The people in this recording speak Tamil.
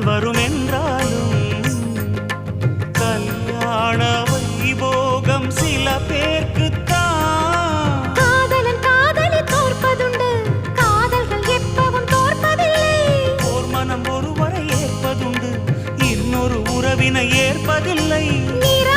வரும் என்றாலும் கல்யாண வைபோகம் சில பேர்க்குத்தான். காதலன் காதலி தோற்பதுண்டு, காதல்கள் எப்பவும் தோற்பதில்லை. ஓர் மனம் ஒருவரை ஏற்பதுண்டு, இன்னொரு உறவினை ஏற்பதில்லை. நிரா